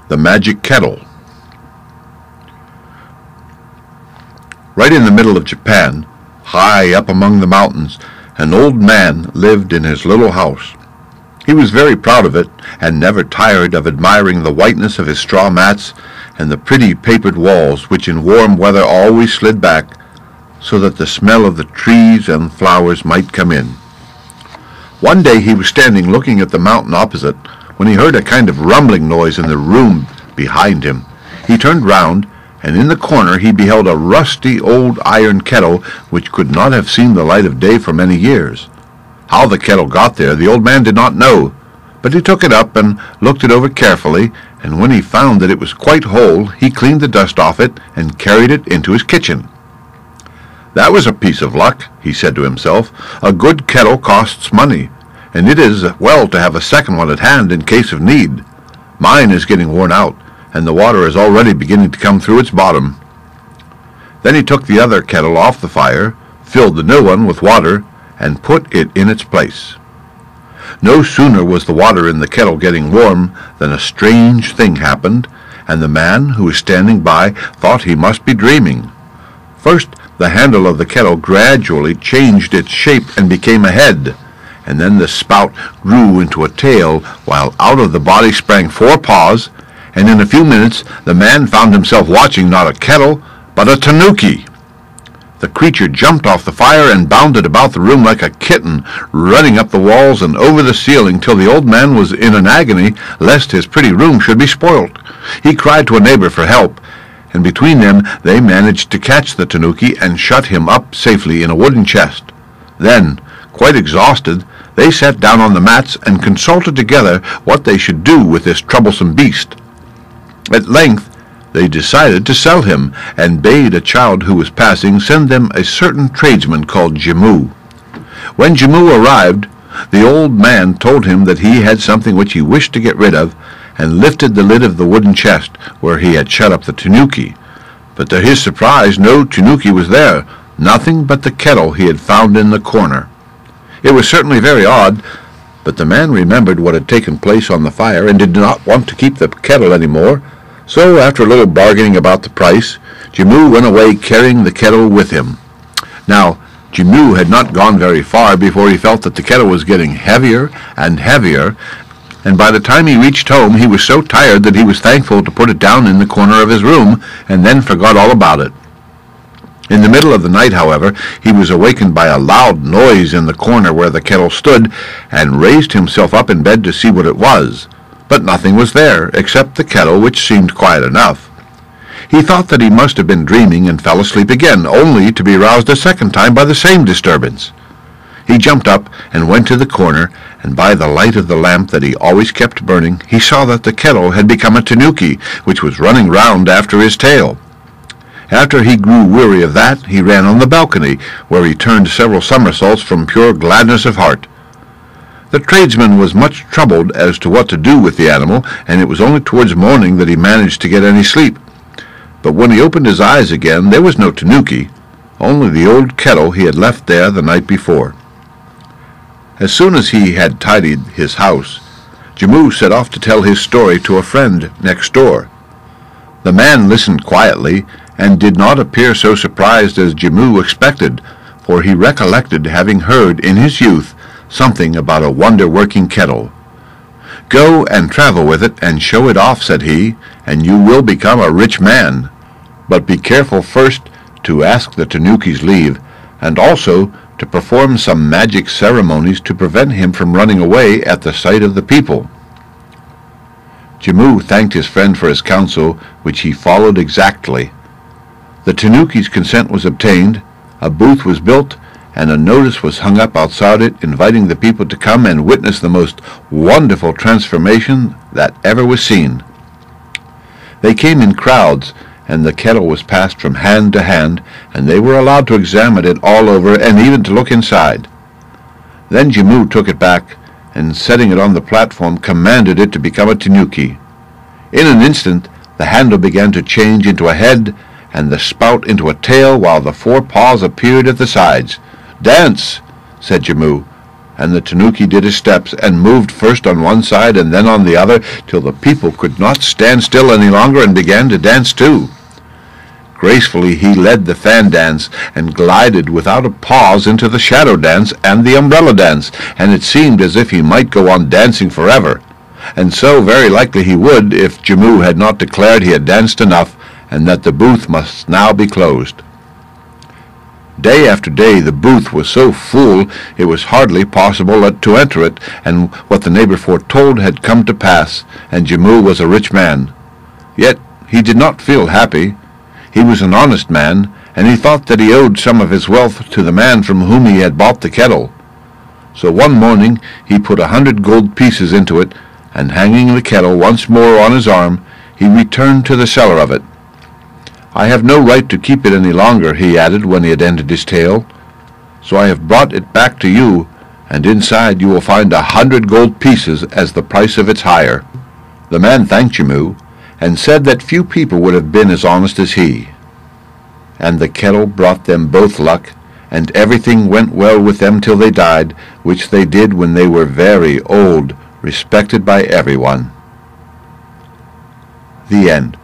The Magic Kettle. Right in the middle of Japan, high up among the mountains, an old man lived in his little house. He was very proud of it, and never tired of admiring the whiteness of his straw mats and the pretty papered walls, which in warm weather always slid back, so that the smell of the trees and flowers might come in. One day he was standing looking at the mountain opposite, when he heard a kind of rumbling noise in the room behind him. He turned round, and in the corner he beheld a rusty old iron kettle which could not have seen the light of day for many years. How the kettle got there the old man did not know, but he took it up and looked it over carefully, and when he found that it was quite whole, he cleaned the dust off it and carried it into his kitchen. "That was a piece of luck," he said to himself. "A good kettle costs money, and it is well to have a second one at hand in case of need. Mine is getting worn out, and the water is already beginning to come through its bottom." Then he took the other kettle off the fire, filled the new one with water, and put it in its place. No sooner was the water in the kettle getting warm than a strange thing happened, and the man who was standing by thought he must be dreaming. First, the handle of the kettle gradually changed its shape and became a head, and then the spout grew into a tail, while out of the body sprang 4 paws, and in a few minutes the man found himself watching not a kettle, but a tanuki. The creature jumped off the fire and bounded about the room like a kitten, running up the walls and over the ceiling till the old man was in an agony lest his pretty room should be spoilt. He cried to a neighbor for help, and between them they managed to catch the tanuki and shut him up safely in a wooden chest. Then, quite exhausted, they sat down on the mats and consulted together what they should do with this troublesome beast. At length they decided to sell him, and bade a child who was passing send them a certain tradesman called hmmm. When hmmm arrived, the old man told him that he had something which he wished to get rid of, and lifted the lid of the wooden chest where he had shut up the tanuki. But to his surprise no tanuki was there, nothing but the kettle he had found in the corner. It was certainly very odd, but the man remembered what had taken place on the fire and did not want to keep the kettle any more. So, after a little bargaining about the price, hmmm went away carrying the kettle with him. Now, hmmm had not gone very far before he felt that the kettle was getting heavier and heavier, and by the time he reached home he was so tired that he was thankful to put it down in the corner of his room, and then forgot all about it. In the middle of the night, however, he was awakened by a loud noise in the corner where the kettle stood, and raised himself up in bed to see what it was. But nothing was there, except the kettle, which seemed quiet enough. He thought that he must have been dreaming and fell asleep again, only to be roused a second time by the same disturbance. He jumped up and went to the corner, and by the light of the lamp that he always kept burning, he saw that the kettle had become a tanuki, which was running round after his tail. After he grew weary of that, he ran on the balcony, where he turned several somersaults from pure gladness of heart. The tradesman was much troubled as to what to do with the animal, and it was only towards morning that he managed to get any sleep. But when he opened his eyes again, there was no tanuki, only the old kettle he had left there the night before. As soon as he had tidied his house, hmmm set off to tell his story to a friend next door. The man listened quietly, and did not appear so surprised as hmmm expected, for he recollected having heard in his youth something about a wonder-working kettle. "Go and travel with it and show it off," said he, "and you will become a rich man. But be careful first to ask the tanuki's leave, and also to perform some magic ceremonies to prevent him from running away at the sight of the people." Hmmm thanked his friend for his counsel, which he followed exactly. The tanuki's consent was obtained, a booth was built, and a notice was hung up outside it inviting the people to come and witness the most wonderful transformation that ever was seen. They came in crowds, and the kettle was passed from hand to hand, and they were allowed to examine it all over and even to look inside. Then hmmm took it back, and setting it on the platform commanded it to become a tanuki. In an instant the handle began to change into a head, and the spout into a tail, while the 4 paws appeared at the sides. "Dance," said hmmm, and the tanuki did his steps, and moved first on one side and then on the other, till the people could not stand still any longer and began to dance too. Gracefully he led the fan dance, and glided without a pause into the shadow dance and the umbrella dance, and it seemed as if he might go on dancing forever. And so very likely he would, if Jimmu had not declared he had danced enough, and that the booth must now be closed. Day after day the booth was so full it was hardly possible to enter it, and what the neighbor foretold had come to pass, and Jimmu was a rich man. Yet he did not feel happy. He was an honest man, and he thought that he owed some of his wealth to the man from whom he had bought the kettle. So one morning he put 100 gold pieces into it, and hanging the kettle once more on his arm, he returned to the seller of it. "I have no right to keep it any longer," he added when he had ended his tale, "so I have brought it back to you, and inside you will find 100 gold pieces as the price of its hire." The man thanked Jimmu, and said that few people would have been as honest as he. And the kettle brought them both luck, and everything went well with them till they died, which they did when they were very old, respected by everyone. The end.